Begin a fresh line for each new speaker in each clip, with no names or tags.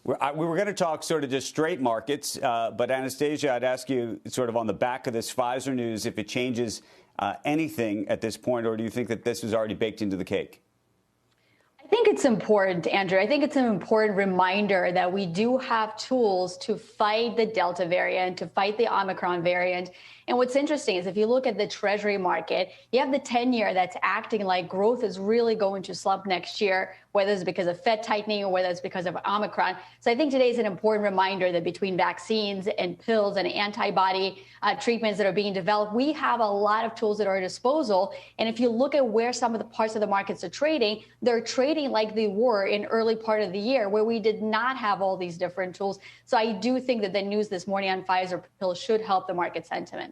We were going to talk sort of just straight markets, but Anastasia, I'd ask you sort of on the back of this Pfizer news if it changes anything at this point, or do you think that this is already baked into the cake?
I think it's important, Andrew. I think it's an important reminder that we do have tools to fight the Delta variant, to fight the Omicron variant. And what's interesting is if you look at the Treasury market, you have the 10-year that's acting like growth is really going to slump next year, whether it's because of Fed tightening or whether it's because of Omicron. So I think today is an important reminder that between vaccines and pills and antibody treatments that are being developed, we have a lot of tools at our disposal. And if you look at where some of the parts of the markets are trading, they're trading like they were in early part of the year where we did not have all these different tools. So I do think that the news this morning on Pfizer pills should help the market sentiment.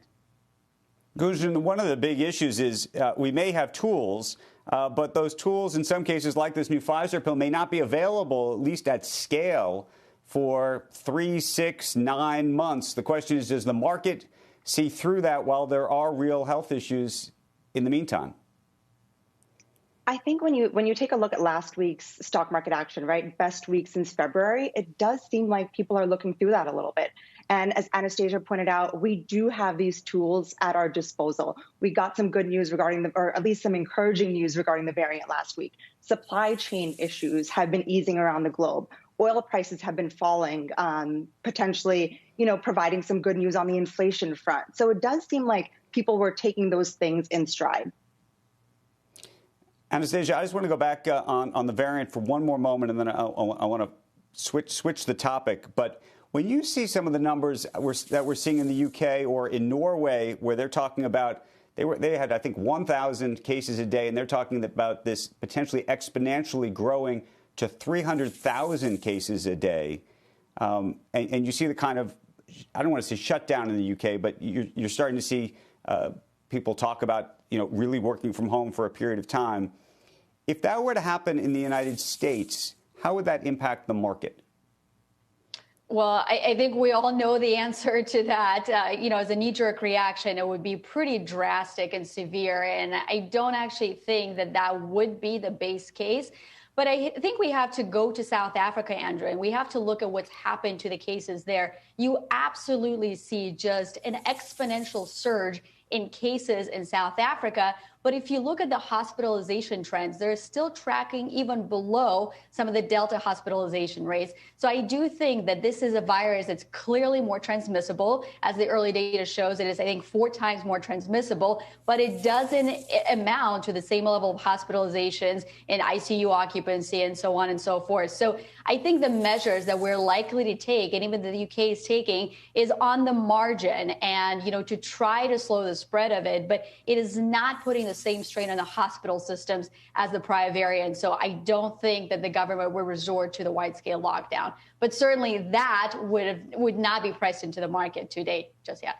Gunjan, one of the big issues is we may have tools, but those tools in some cases like this new Pfizer pill may not be available, at least at scale, for 3, 6, 9 months. The question is, does the market see through that while there are real health issues in the meantime?
I think when you take a look at last week's stock market action, right, best week since February, it does seem like people are looking through that a little bit. And as Anastasia pointed out, we do have these tools at our disposal. We got some good news regarding or at least some encouraging news regarding the variant last week. Supply chain issues have been easing around the globe. Oil prices have been falling, potentially, providing some good news on the inflation front. So it does seem like people were taking those things in stride.
Anastasia, I just want to go back on the variant for one more moment, and then I want to switch the topic. But when you see some of the numbers that we're seeing in the UK or in Norway, where they're talking about they had, I think, 1,000 cases a day, and they're talking about this potentially exponentially growing to 300,000 cases a day, and you see the kind of, I don't want to say shutdown in the UK, but you're starting to see people talk about really working from home for a period of time. If that were to happen in the United States, how would that impact the market?
Well, I think we all know the answer to that. As a knee-jerk reaction, it would be pretty drastic and severe. And I don't actually think that that would be the base case. But I think we have to go to South Africa, Andrew, and we have to look at what's happened to the cases there. You absolutely see just an exponential surge in cases in South Africa. But if you look at the hospitalization trends, they're still tracking even below some of the Delta hospitalization rates. So I do think that this is a virus that's clearly more transmissible. As the early data shows, it is, I think, 4 times more transmissible, but it doesn't amount to the same level of hospitalizations and ICU occupancy and so on and so forth. So I think the measures that we're likely to take, and even the UK is taking, is on the margin and, to try to slow the spread of it. But it is not putting the same strain on the hospital systems as the prior variant. So I don't think that the government would resort to the wide-scale lockdown. But certainly that would not be priced into the market to date just yet.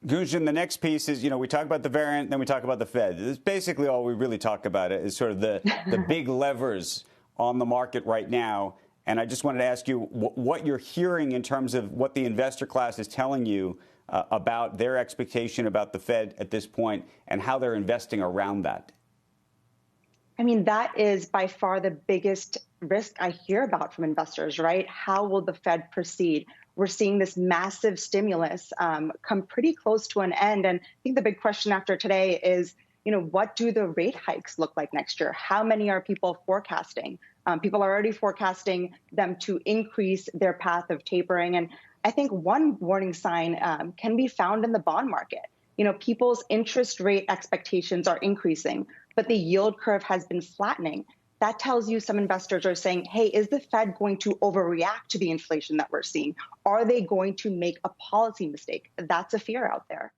Gunjan, the next piece is, we talk about the variant, then we talk about the Fed. This is basically all we really talk about is sort of the big levers on the market right now. And I just wanted to ask you what you're hearing in terms of what the investor class is telling you about their expectation about the Fed at this point and how they're investing around that.
I mean, that is by far the biggest risk I hear about from investors, right? How will the Fed proceed? We're seeing this massive stimulus come pretty close to an end. And I think the big question after today is, what do the rate hikes look like next year? How many are people forecasting? People are already forecasting them to increase their path of tapering. And I think one warning sign can be found in the bond market. People's interest rate expectations are increasing, but the yield curve has been flattening. That tells you some investors are saying, hey, is the Fed going to overreact to the inflation that we're seeing? Are they going to make a policy mistake? That's a fear out there.